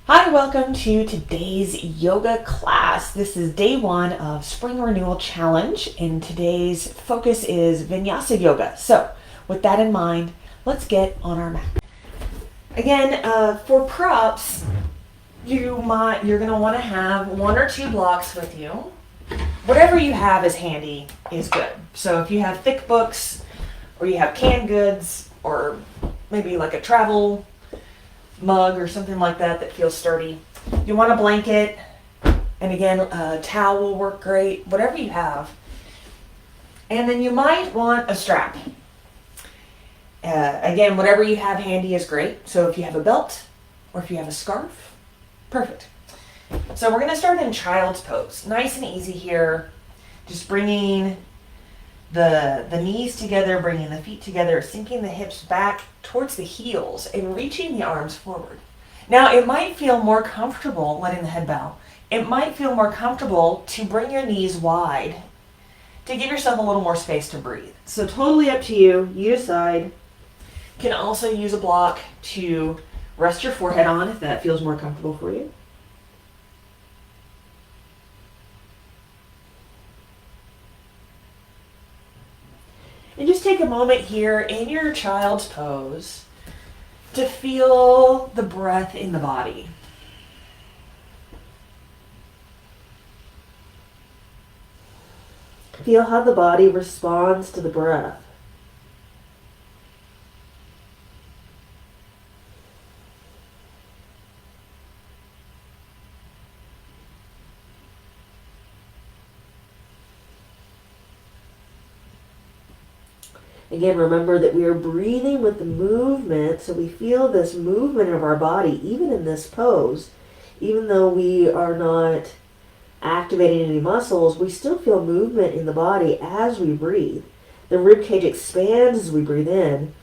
Hi, welcome to today's yoga class. This is day one of Spring Renewal Challenge, and today's focus is Vinyasa yoga. So, with that in mind, let's get on our mat. Again, for props, you're gonna want to have one or two blocks with you. Whatever you have is handy is good. So if you have thick books, or you have canned goods, or maybe like a travel mug or something like that that feels sturdy. You want a blanket, and again, a towel will work great, whatever you have. And then you might want a strap. Again, whatever you have handy is great. So if you have a belt or if you have a scarf, perfect. So we're going to start in child's pose. Nice and easy here. Just bringing the knees together, bringing the feet together, sinking the hips back towards the heels and reaching the arms forward. Now, it might feel more comfortable letting the head bow. It might feel more comfortable to bring your knees wide to give yourself a little more space to breathe. So totally up to you. You decide. You can also use a block to rest your forehead on if that feels more comfortable for you. And just take a moment here in your child's pose to feel the breath in the body. Feel how the body responds to the breath. Again, remember that we are breathing with the movement, so we feel this movement of our body, even in this pose. Even though we are not activating any muscles, we still feel movement in the body as we breathe. The rib cage expands as we breathe in.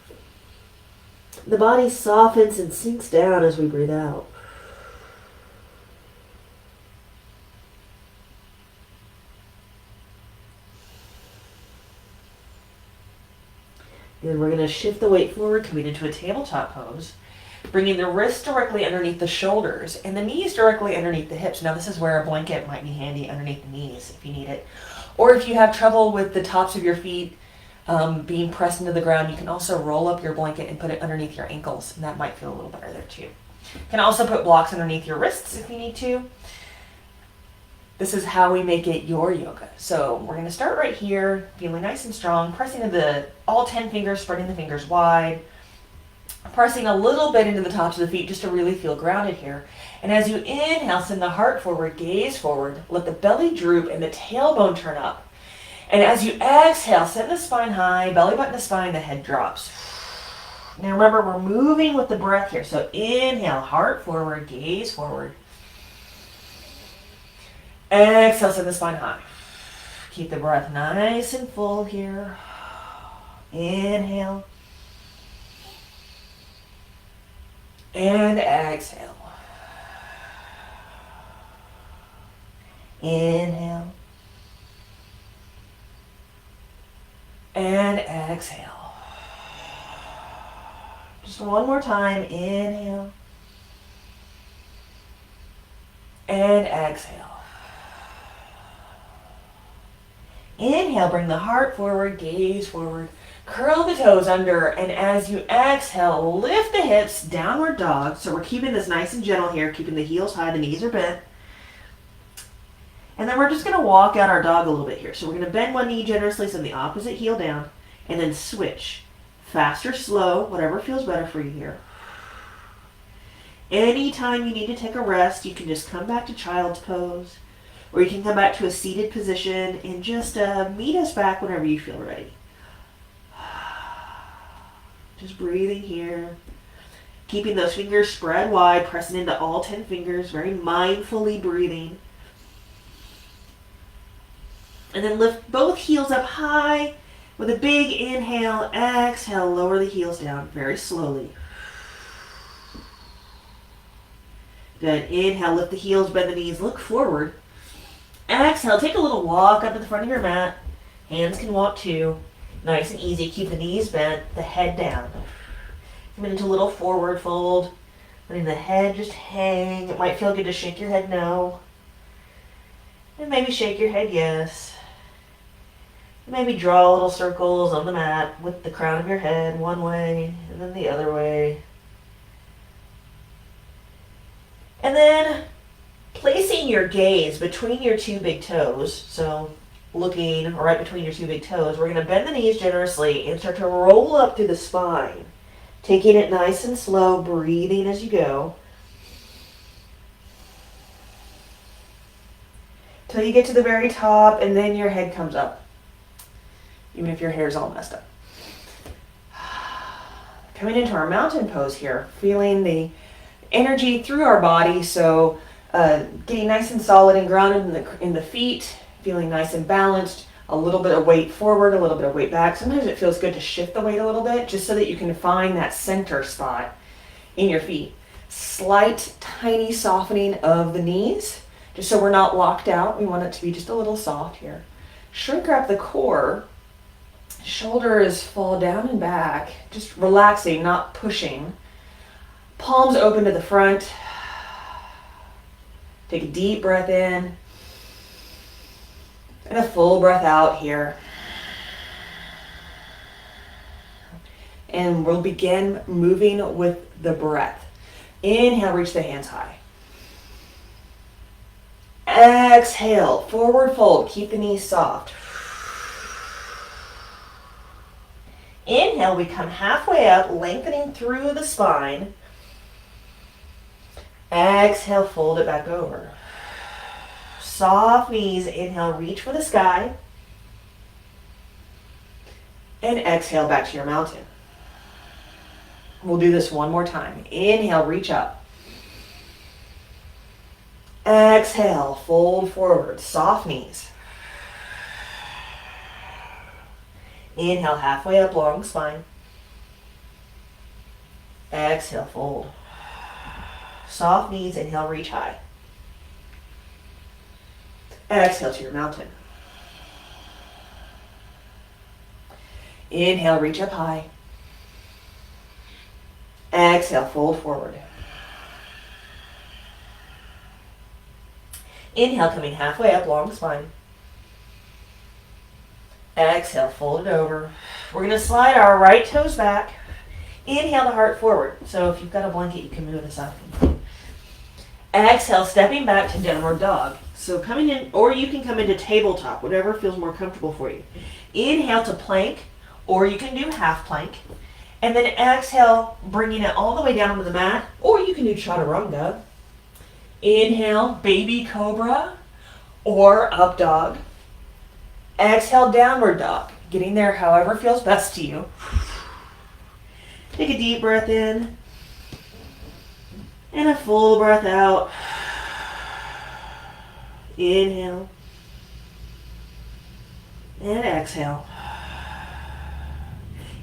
The body softens and sinks down as we breathe out. And we're going to shift the weight forward, coming into a tabletop pose, bringing the wrists directly underneath the shoulders and the knees directly underneath the hips. Now, this is where a blanket might be handy underneath the knees if you need it. Or if you have trouble with the tops of your feet being pressed into the ground, you can also roll up your blanket and put it underneath your ankles, and that might feel a little better there too. You can also put blocks underneath your wrists if you need to. This is how we make it your yoga. So we're going to start right here, feeling nice and strong, pressing into all 10 fingers, spreading the fingers wide, pressing a little bit into the tops of the feet just to really feel grounded here. And as you inhale, send the heart forward, gaze forward, let the belly droop and the tailbone turn up. And as you exhale, send the spine high, belly button to spine, the head drops. Now remember, we're moving with the breath here. So inhale, heart forward, gaze forward. Exhale, send the spine high. Keep the breath nice and full here. Inhale. And exhale. Inhale. And exhale. Just one more time. Inhale. And exhale. Inhale, bring the heart forward, gaze forward, curl the toes under, and as you exhale, lift the hips, downward dog. So we're keeping this nice and gentle here, keeping the heels high, the knees are bent. And then we're just going to walk out our dog a little bit here. So we're going to bend one knee generously, send the opposite heel down, and then switch. Fast or slow, whatever feels better for you here. Anytime you need to take a rest, you can just come back to child's pose. Or you can come back to a seated position and just meet us back whenever you feel ready. Just breathing here. Keeping those fingers spread wide, pressing into all 10 fingers, very mindfully breathing. And then lift both heels up high with a big inhale. Exhale, lower the heels down very slowly. Good. Inhale, lift the heels, bend the knees, look forward. Exhale, take a little walk up to the front of your mat. Hands can walk too. Nice and easy. Keep the knees bent, the head down. Come into a little forward fold. Letting the head just hang. It might feel good to shake your head no. And maybe shake your head yes. Maybe draw little circles on the mat with the crown of your head one way and then the other way. And then placing your gaze between your two big toes, so looking right between your two big toes, we're going to bend the knees generously and start to roll up through the spine. Taking it nice and slow, breathing as you go. Till you get to the very top and then your head comes up. Even if your hair's all messed up. Coming into our mountain pose here, feeling the energy through our body, so getting nice and solid and grounded in the feet, feeling nice and balanced, a little bit of weight forward, a little bit of weight back. Sometimes it feels good to shift the weight a little bit just so that you can find that center spot in your feet. Slight, tiny softening of the knees, just so we're not locked out. We want it to be just a little soft here. Shrink wrap the core. Shoulders fall down and back, just relaxing, not pushing. Palms open to the front. Take a deep breath in. And a full breath out here. And we'll begin moving with the breath. Inhale, reach the hands high. Exhale, forward fold, keep the knees soft. Inhale, we come halfway up, lengthening through the spine. Exhale, fold it back over. Soft knees, inhale, reach for the sky. And exhale, back to your mountain. We'll do this one more time. Inhale, reach up. Exhale, fold forward, soft knees. Inhale, halfway up, long spine. Exhale, fold. Soft knees, inhale, reach high. Exhale to your mountain. Inhale, reach up high. Exhale, fold forward. Inhale, coming halfway up, long spine. Exhale, fold it over. We're going to slide our right toes back. Inhale the heart forward. So if you've got a blanket, you can move this up. Exhale, stepping back to downward dog. So coming in, or you can come into tabletop, whatever feels more comfortable for you. Inhale to plank, or you can do half plank. And then exhale, bringing it all the way down to the mat, or you can do chaturanga. Inhale, baby cobra, or up dog. Exhale, downward dog. Getting there however feels best to you. Take a deep breath in. And a full breath out. Inhale. And exhale.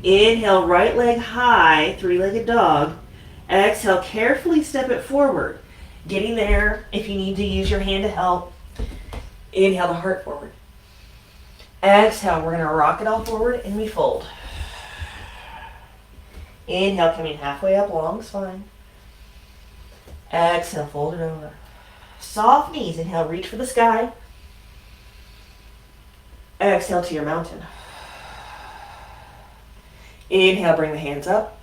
Inhale, right leg high, three-legged dog. Exhale, carefully step it forward. Getting there if you need to use your hand to help. Inhale the heart forward. Exhale, we're going to rock it all forward and we fold. Inhale, coming halfway up, long spine. Exhale, fold it over. Soft knees, inhale, reach for the sky. Exhale to your mountain. Inhale, bring the hands up.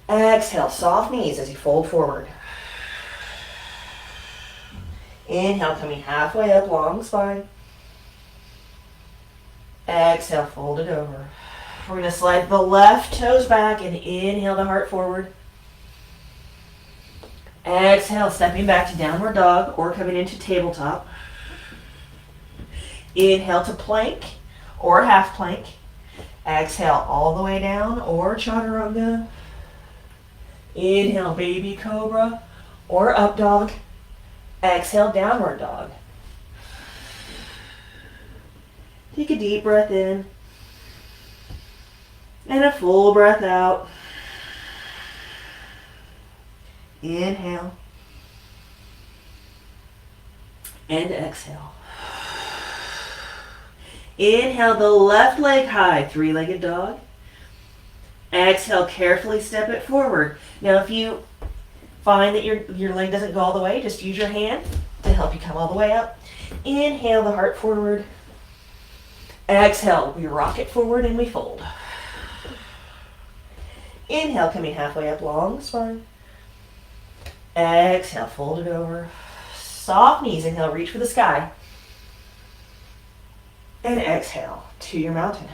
Exhale, soft knees as you fold forward. Inhale, coming halfway up, long spine. Exhale, fold it over. We're going to slide the left toes back and inhale the heart forward. Exhale, stepping back to downward dog or coming into tabletop. Inhale to plank or half plank. Exhale all the way down or chaturanga. Inhale, baby cobra or up dog. Exhale, downward dog. Take a deep breath in and a full breath out. Inhale and exhale. Inhale the left leg high, three-legged dog. Exhale, carefully step it forward. Now if you find that your leg doesn't go all the way, just use your hand to help you come all the way up. Inhale the heart forward. Exhale, we rock it forward and we fold. Inhale, coming halfway up, long spine. Exhale, fold it over. Soft knees, inhale, reach for the sky. And exhale to your mountain.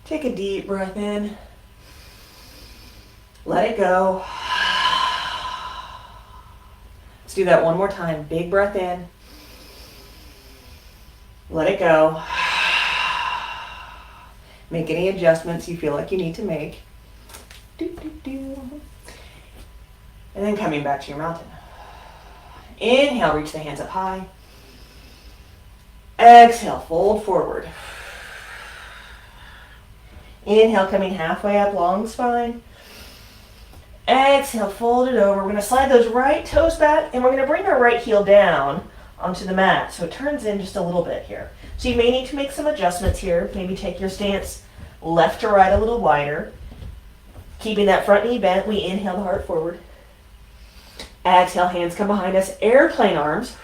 Take a deep breath in. Let it go. Let's do that one more time. Big breath in. Let it go. Make any adjustments you feel like you need to make. And then coming back to your mountain. Inhale, reach the hands up high. Exhale, fold forward. Inhale, coming halfway up, long spine. Exhale, fold it over. We're going to slide those right toes back, and we're going to bring our right heel down onto the mat, so it turns in just a little bit here. So you may need to make some adjustments here. Maybe take your stance left to right a little wider. Keeping that front knee bent, we inhale the heart forward. Exhale, hands come behind us, airplane arms.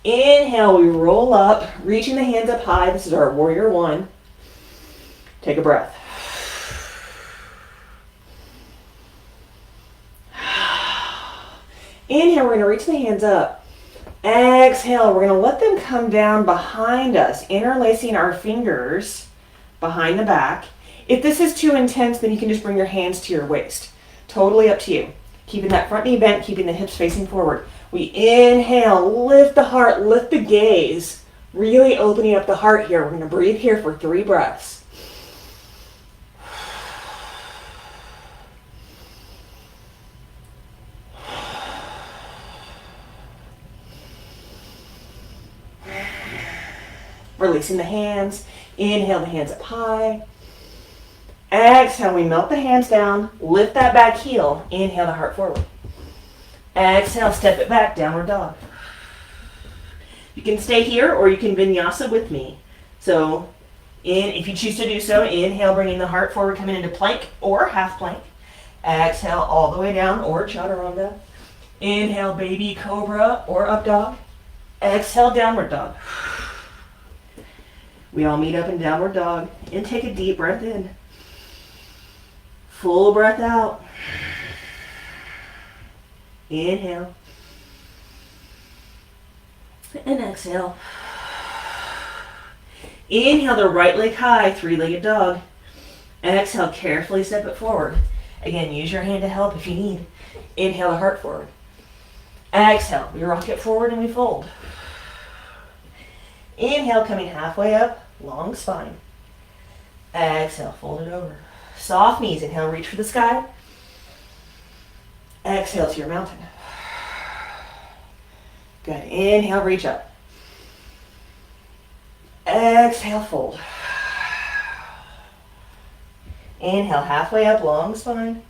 Inhale, we roll up, reaching the hands up high. This is our warrior one. Take a breath. Inhale, we're going to reach the hands up. Exhale, we're going to let them come down behind us, interlacing our fingers behind the back. If this is too intense, then you can just bring your hands to your waist. Totally up to you. Keeping that front knee bent, keeping the hips facing forward. We inhale, lift the heart, lift the gaze. Really opening up the heart here. We're going to breathe here for 3 breaths. Releasing the hands. Inhale the hands up high. Exhale, we melt the hands down. Lift that back heel. Inhale the heart forward. Exhale, step it back, downward dog. You can stay here or you can vinyasa with me. So if you choose to do so, inhale, bringing the heart forward, coming into plank or half plank. Exhale all the way down or chaturanga. Inhale, baby cobra or up dog. Exhale, downward dog. We all meet up in downward dog and take a deep breath in. Full breath out. Inhale. And exhale. Inhale the right leg high, 3-legged dog. Exhale, carefully step it forward. Again, use your hand to help if you need. Inhale the heart forward. Exhale, we rock it forward and we fold. Inhale, coming halfway up, long spine. Exhale, fold it over. Soft knees, inhale, reach for the sky. Exhale to your mountain. Good, inhale, reach up. Exhale, fold. Inhale, halfway up, long spine.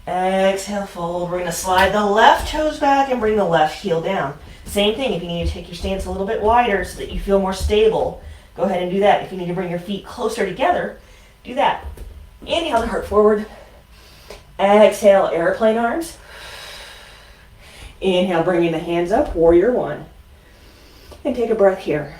Exhale, fold. We're going to slide the left toes back and bring the left heel down. Same thing, if you need to take your stance a little bit wider so that you feel more stable, go ahead and do that. If you need to bring your feet closer together, do that. Inhale the heart forward. Exhale, airplane arms. Inhale, bringing the hands up, warrior one. And take a breath here.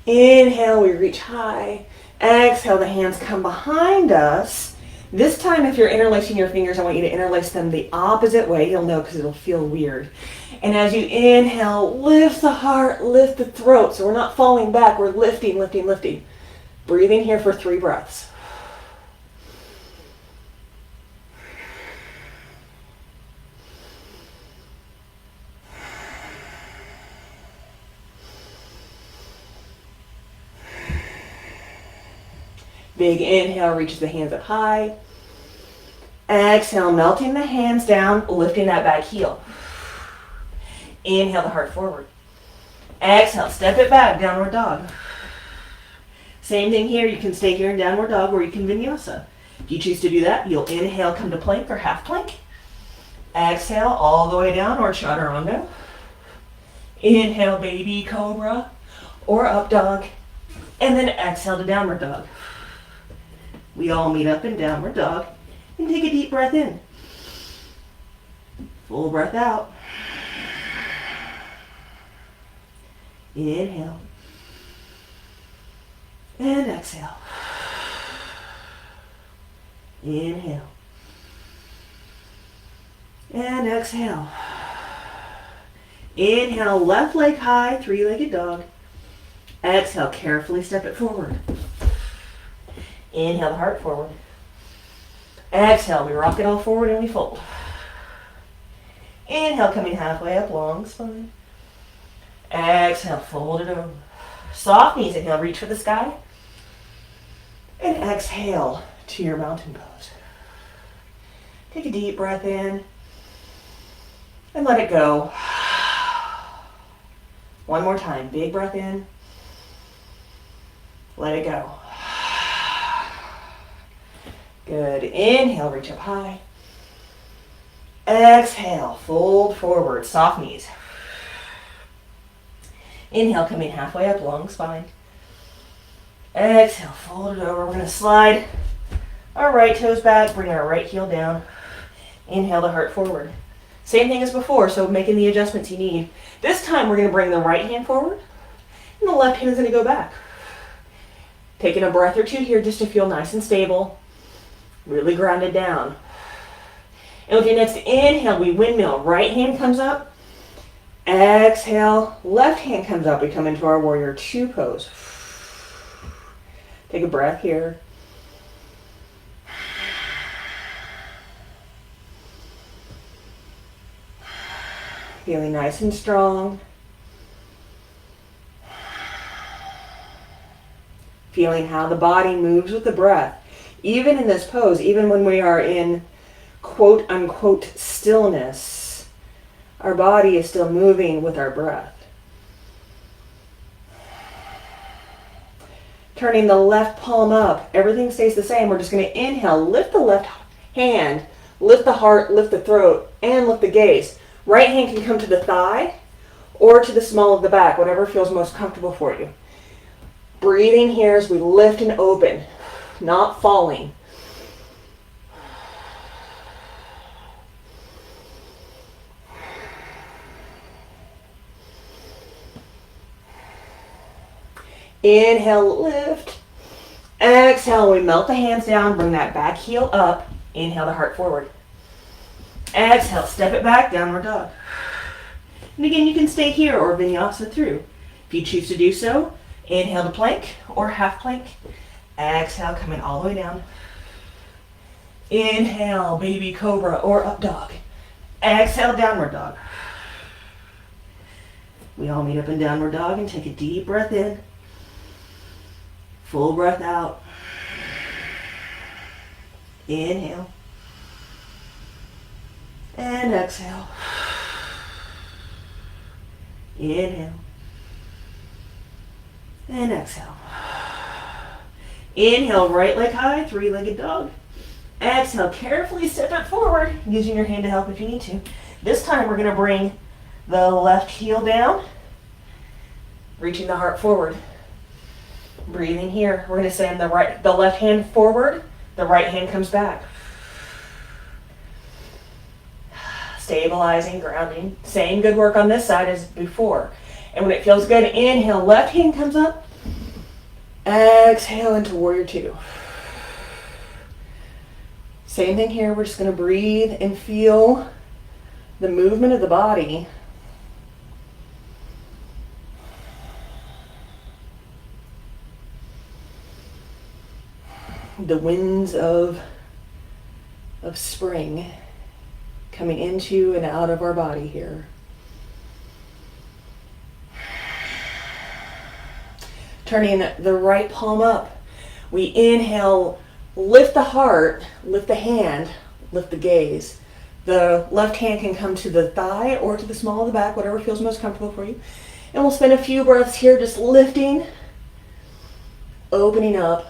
Inhale, we reach high. Exhale, the hands come behind us. This time, if you're interlacing your fingers, I want you to interlace them the opposite way. You'll know because it'll feel weird. And as you inhale, lift the heart, lift the throat. So we're not falling back, we're lifting, lifting, lifting. Breathing here for 3 breaths. Big inhale, reaches the hands up high. Exhale, melting the hands down, lifting that back heel. Inhale the heart forward. Exhale, step it back, downward dog. Same thing here, you can stay here in downward dog or you can vinyasa. If you choose to do that, you'll inhale, come to plank or half plank. Exhale all the way down or chaturanga. Inhale, baby cobra or up dog. And then exhale to downward dog. We all meet up in downward dog and take a deep breath in. Full breath out. Inhale. And exhale. Inhale. And exhale. Inhale, left leg high, three-legged dog. Exhale, carefully step it forward. Inhale the heart forward. Exhale, we rock it all forward and we fold. Inhale, coming halfway up, long spine. Exhale, fold it over. Soft knees, inhale, reach for the sky. And exhale to your mountain pose. Take a deep breath in and let it go. One more time, big breath in. Let it go. Good. Inhale, reach up high. Exhale, fold forward, soft knees. Inhale, coming halfway up, long spine. Exhale, fold it over. We're going to slide our right toes back, bring our right heel down. Inhale the heart forward. Same thing as before, so making the adjustments you need. This time we're going to bring the right hand forward, and the left hand is going to go back. Taking a breath or two here just to feel nice and stable, really grounded down. And with your next inhale, we windmill. Right hand comes up. Exhale, left hand comes up. We come into our warrior two pose. Take a breath here. Feeling nice and strong. Feeling how the body moves with the breath. Even in this pose, even when we are in quote unquote stillness, our body is still moving with our breath. Turning the left palm up, everything stays the same. We're just going to inhale, lift the left hand, lift the heart, lift the throat, and lift the gaze. Right hand can come to the thigh or to the small of the back, whatever feels most comfortable for you. Breathing here as we lift and open, not falling. Inhale, lift. Exhale, we melt the hands down, bring that back heel up. Inhale the heart forward. Exhale, step it back, downward dog. And again, you can stay here or vinyasa through. If you choose to do so, inhale to plank or half plank. Exhale, coming all the way down. Inhale, baby cobra or up dog. Exhale, downward dog. We all meet up in downward dog and take a deep breath in. Full breath out. Inhale. And exhale. Inhale. And exhale. Inhale, right leg high, three-legged dog. Exhale, carefully step it forward, using your hand to help if you need to. This time we're going to bring the left heel down, reaching the heart forward. Breathing here. We're going to send the left hand forward, the right hand comes back. Stabilizing, grounding. Same good work on this side as before. And when it feels good, inhale, left hand comes up. Exhale into warrior two. Same thing here. We're just going to breathe and feel the movement of the body. The winds of spring coming into and out of our body here. Turning the right palm up. We inhale, lift the heart, lift the hand, lift the gaze. The left hand can come to the thigh or to the small of the back, whatever feels most comfortable for you. And we'll spend a few breaths here just lifting, opening up.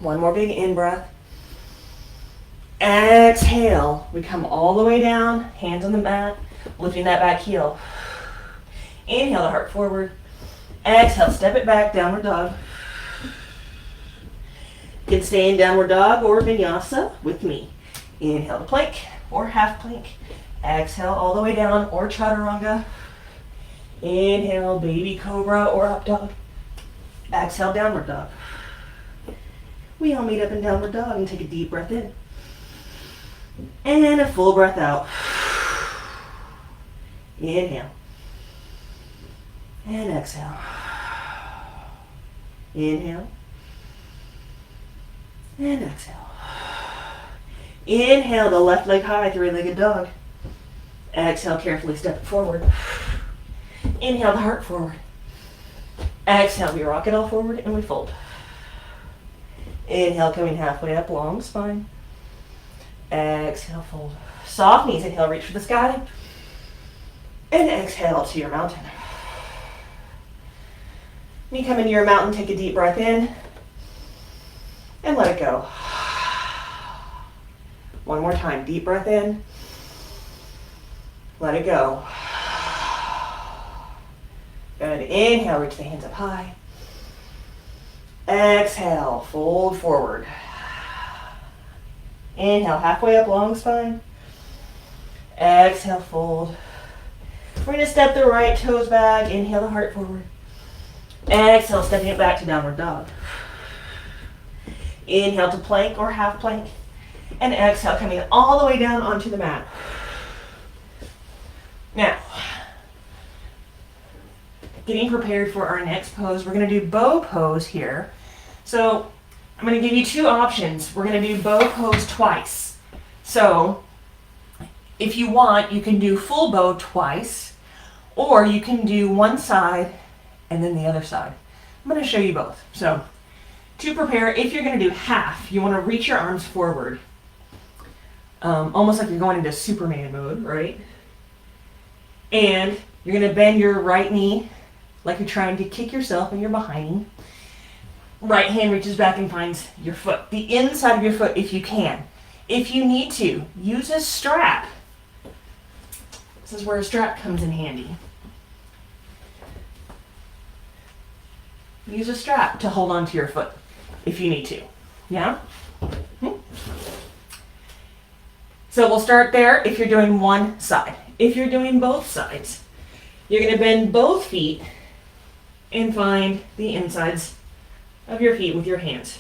One more big in-breath. Exhale. We come all the way down, hands on the mat, lifting that back heel. Inhale the heart forward. Exhale, step it back, downward dog. You can stay in downward dog or vinyasa with me. Inhale to plank or half plank. Exhale all the way down or chaturanga. Inhale, baby cobra or up dog. Exhale, downward dog. We all meet up in downward dog and take a deep breath in. And a full breath out. Inhale. And exhale. Inhale. And exhale. Inhale the left leg high, three-legged dog. Exhale, carefully step it forward. Inhale the heart forward. Exhale, we rock it all forward and we fold. Inhale, coming halfway up, long spine. Exhale, fold. Soft knees, inhale, reach for the sky. And exhale to your mountain. When you come into your mountain, take a deep breath in. And let it go. One more time, deep breath in. Let it go. Good, inhale, reach the hands up high. Exhale, fold forward. Inhale, halfway up, long spine. Exhale, fold. We're going to step the right toes back. Inhale the heart forward. Exhale, stepping it back to downward dog. Inhale to plank or half plank. And exhale, coming all the way down onto the mat. Now, getting prepared for our next pose, we're going to do bow pose here. So I'm going to give you two options. We're going to do bow pose twice. So if you want, you can do full bow twice, or you can do one side and then the other side. I'm going to show you both. So to prepare, if you're going to do half, you want to reach your arms forward, almost like you're going into Superman mode, right? And you're going to bend your right knee like you're trying to kick yourself and you're behind knee. Right hand reaches back and finds your foot, the inside of your foot if you can. If you need to, use a strap. This is where a strap comes in handy. Use a strap to hold onto your foot if you need to. Yeah? So we'll start there if you're doing one side. If you're doing both sides, you're going to bend both feet and find the insides of your feet with your hands.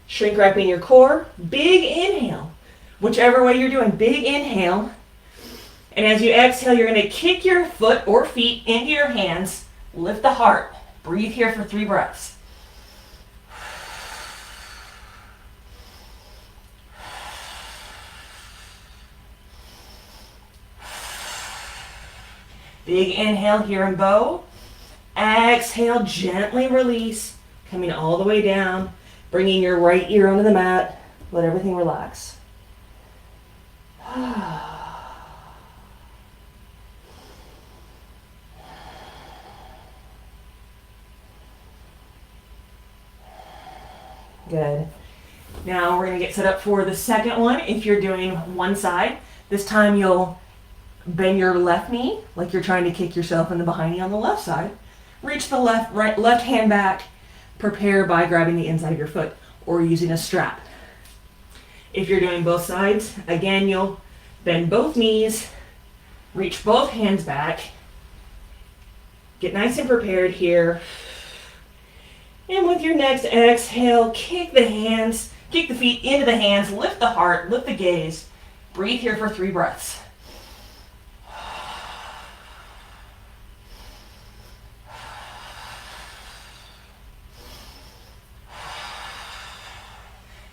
Shrink wrapping your core. Big inhale. Whichever way you're doing, big inhale. And as you exhale, you're going to kick your foot or feet into your hands. Lift the heart. Breathe here for 3 breaths. Big inhale here in bow. Exhale, gently release, coming all the way down, bringing your right ear onto the mat. Let everything relax. Good. Now we're going to get set up for the second one. If you're doing one side, this time you'll bend your left knee like you're trying to kick yourself in the behind knee on the left side. Reach the left hand back. Prepare by grabbing the inside of your foot or using a strap. If you're doing both sides, again, you'll bend both knees, reach both hands back. Get nice and prepared here. And with your next exhale, kick the feet into the hands, lift the heart, lift the gaze. Breathe here for 3 breaths.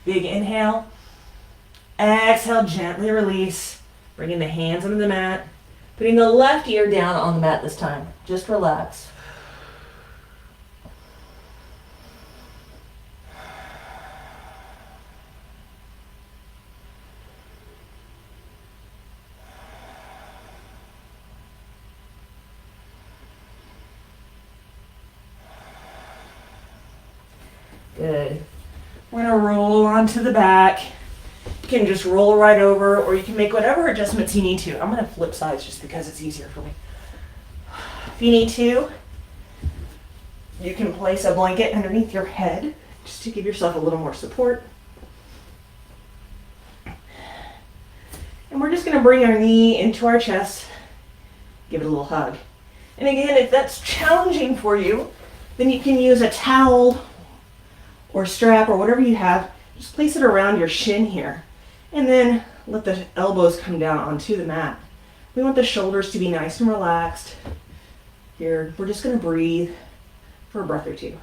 Big inhale. Exhale, gently release. Bringing the hands under the mat. Putting the left ear down on the mat this time. Just relax. Good. We're gonna roll onto the back. You can just roll right over, or you can make whatever adjustments you need to. I'm gonna flip sides just because it's easier for me. If you need to, you can place a blanket underneath your head just to give yourself a little more support. And we're just gonna bring our knee into our chest, give it a little hug. And again, if that's challenging for you, then you can use a towel or strap or whatever you have. Just place it around your shin here. And then let the elbows come down onto the mat. We want the shoulders to be nice and relaxed. Here, we're just going to breathe for a breath or two.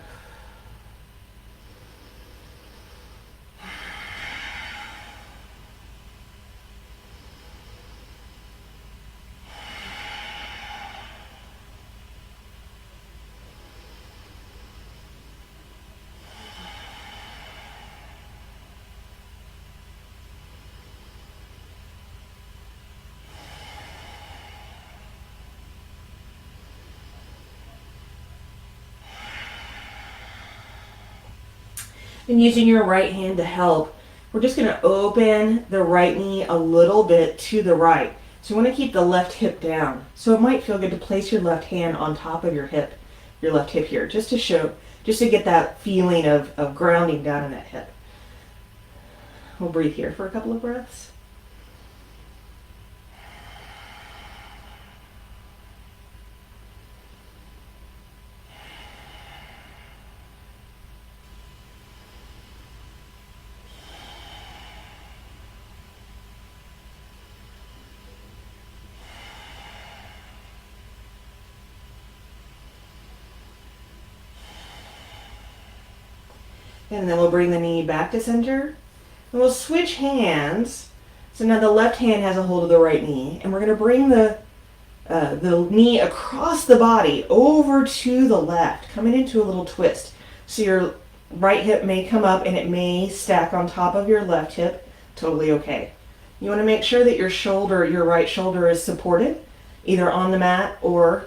And using your right hand to help, we're just going to open the right knee a little bit to the right. So you want to keep the left hip down. So it might feel good to place your left hand on top of your left hip here, just to get that feeling of grounding down in that hip. We'll breathe here for a couple of breaths. And then we'll bring the knee back to center. And we'll switch hands. So now the left hand has a hold of the right knee. And we're going to bring the knee across the body over to the left, coming into a little twist. So your right hip may come up and it may stack on top of your left hip. Totally okay. You want to make sure that your right shoulder is supported, either on the mat or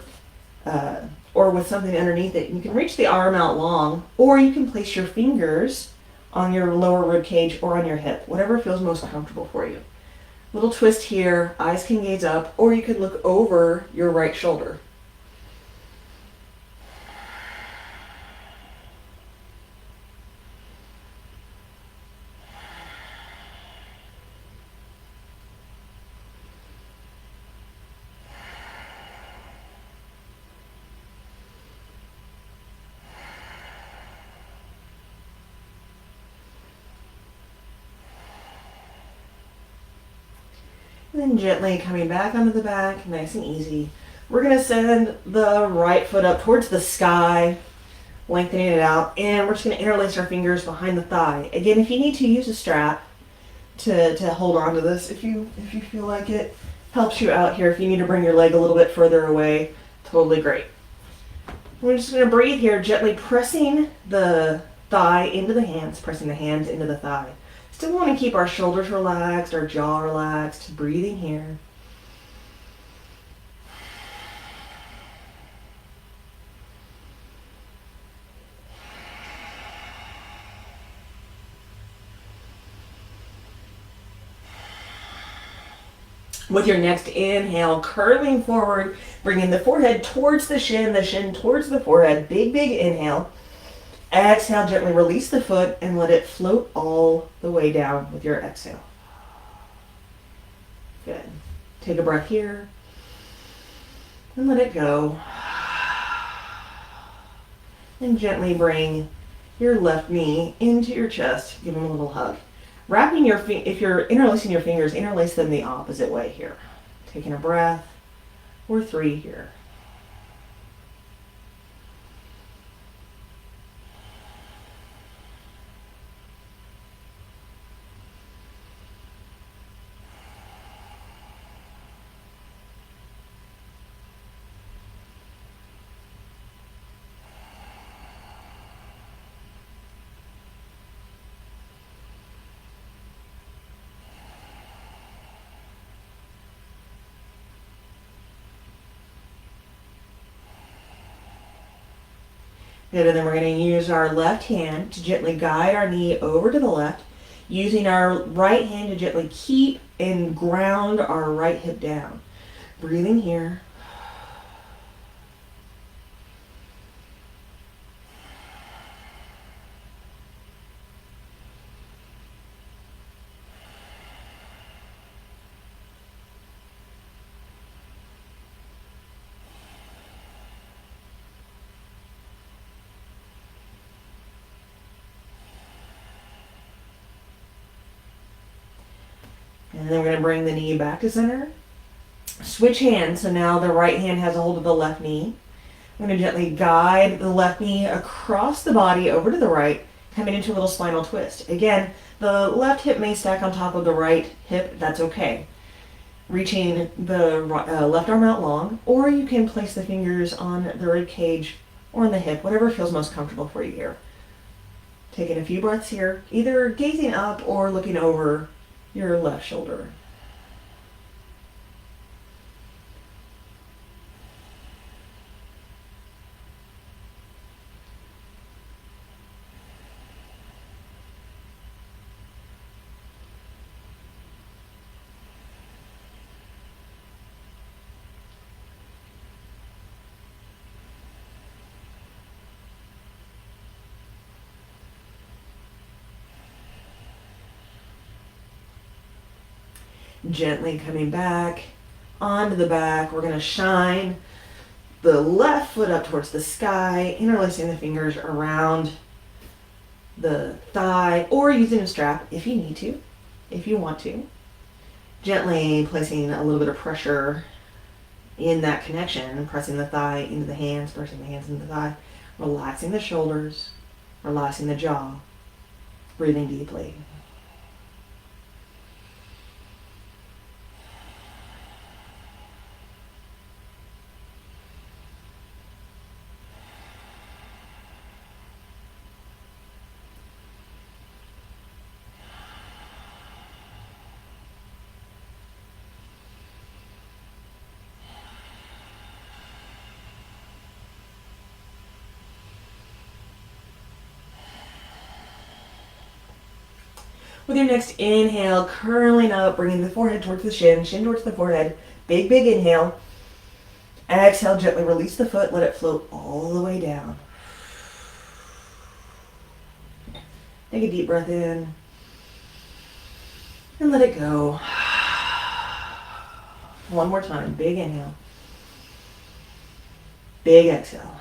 with something underneath it. You can reach the arm out long, or you can place your fingers on your lower rib cage or on your hip, whatever feels most comfortable for you. Little twist here, eyes can gaze up, or you could look over your right shoulder. And then gently coming back onto the back, nice and easy. We're going to send the right foot up towards the sky, lengthening it out, and we're just going to interlace our fingers behind the thigh. Again, if you need to, use a strap to hold on to this, if you feel like it helps you out here. If you need to bring your leg a little bit further away, totally great. We're just going to breathe here, gently pressing the thigh into the hands, pressing the hands into the thigh. Still want to keep our shoulders relaxed, our jaw relaxed, breathing here. With your next inhale, curving forward, bringing the forehead towards the shin towards the forehead. Big, big inhale. Exhale, gently release the foot and let it float all the way down with your exhale. Good. Take a breath here and let it go. And gently bring your left knee into your chest. Give them a little hug. Wrapping if you're interlacing your fingers, interlace them the opposite way here. Taking a breath, or 3 here. Good, and then we're going to use our left hand to gently guide our knee over to the left, using our right hand to gently keep and ground our right hip down. Breathing here. And then we're going to bring the knee back to center. Switch hands, so now the right hand has a hold of the left knee. I'm going to gently guide the left knee across the body over to the right, coming into a little spinal twist. Again, the left hip may stack on top of the right hip, that's okay. Reaching the left arm out long, or you can place the fingers on the rib cage or on the hip, whatever feels most comfortable for you here. Taking a few breaths here, either gazing up or looking over your left shoulder. Gently coming back onto the back. We're going to shine the left foot up towards the sky, interlacing the fingers around the thigh, or using a strap if you need to, if you want to. Gently placing a little bit of pressure in that connection, pressing the thigh into the hands, pressing the hands into the thigh, relaxing the shoulders, relaxing the jaw, breathing deeply. With your next inhale, curling up, bringing the forehead towards the shin, shin towards the forehead. Big, big inhale. Exhale, gently release the foot, let it float all the way down. Take a deep breath in and let it go. One more time, big inhale. Big exhale.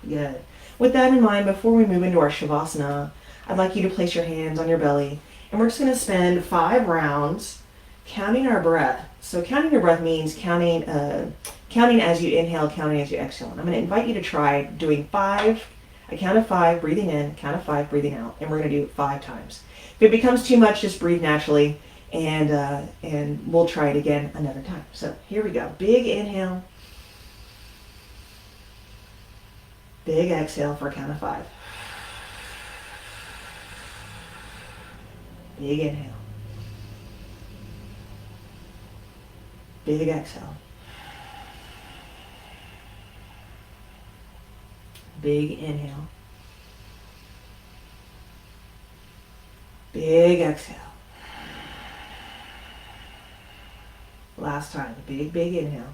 Good. With that in mind, before we move into our Shavasana, I'd like you to place your hands on your belly, and we're just going to spend 5 rounds counting our breath. So counting your breath means counting as you inhale, counting as you exhale. And I'm going to invite you to try doing 5, a count of 5, breathing in, count of 5, breathing out, and we're going to do it 5 times. If it becomes too much, just breathe naturally, and we'll try it again another time. So here we go. Big inhale. Big exhale for a count of 5. Big inhale. Big exhale. Big inhale. Big exhale. Last time. Big, big inhale.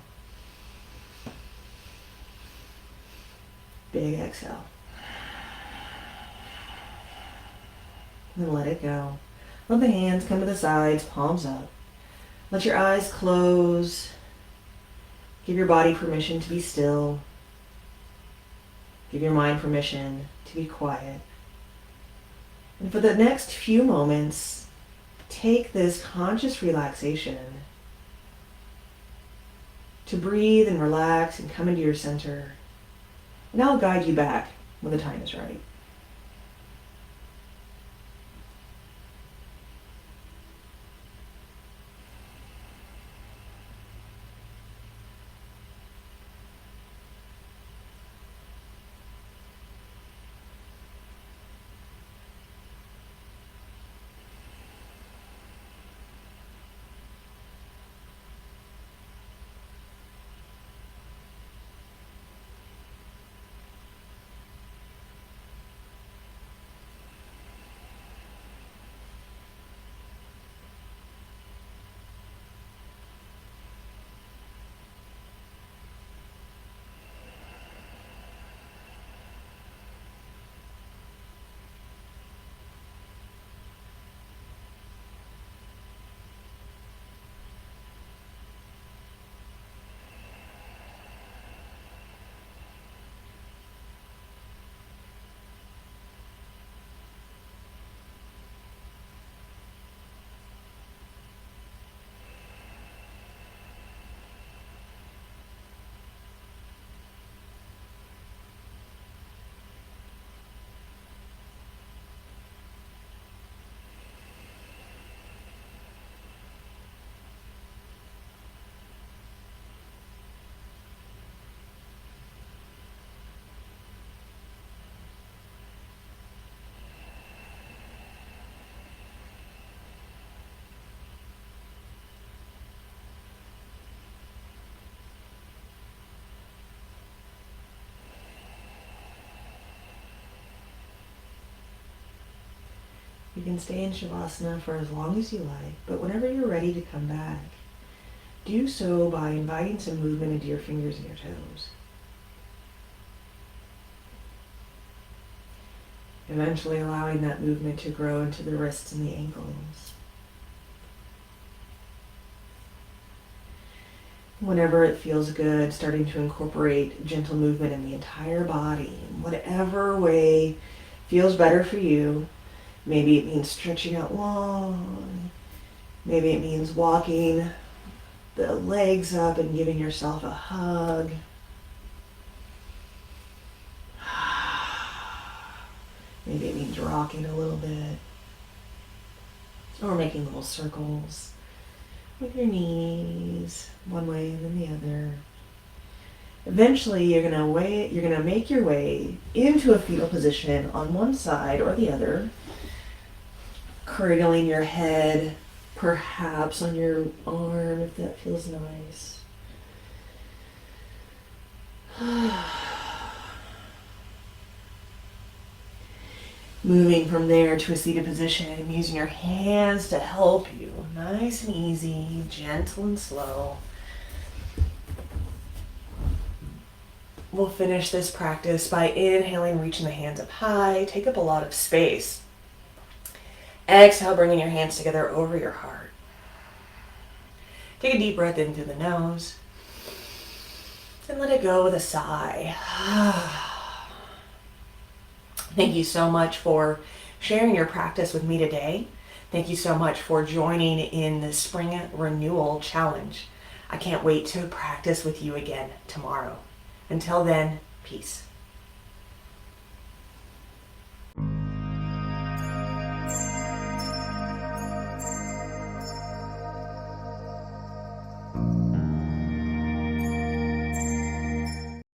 Big exhale. And let it go. Let the hands come to the sides, palms up. Let your eyes close. Give your body permission to be still. Give your mind permission to be quiet. And for the next few moments, take this conscious relaxation to breathe and relax and come into your center. And I'll guide you back when the time is right. You can stay in Shavasana for as long as you like, but whenever you're ready to come back, do so by inviting some movement into your fingers and your toes. Eventually allowing that movement to grow into the wrists and the ankles. Whenever it feels good, starting to incorporate gentle movement in the entire body, in whatever way feels better for you. Maybe it means stretching out long. Maybe it means walking the legs up and giving yourself a hug. Maybe it means rocking a little bit. Or making little circles with your knees, one way and then the other. Eventually, you're gonna make your way into a fetal position on one side or the other, cradling your head perhaps on your arm if that feels nice. Moving from there to a seated position, using your hands to help you. Nice and easy, gentle and slow. We'll finish this practice by inhaling, reaching the hands up high. Take up a lot of space. Exhale, bringing your hands together over your heart. Take a deep breath in through the nose. And let it go with a sigh. Thank you so much for sharing your practice with me today. Thank you so much for joining in the Spring Renewal Challenge. I can't wait to practice with you again tomorrow. Until then, peace.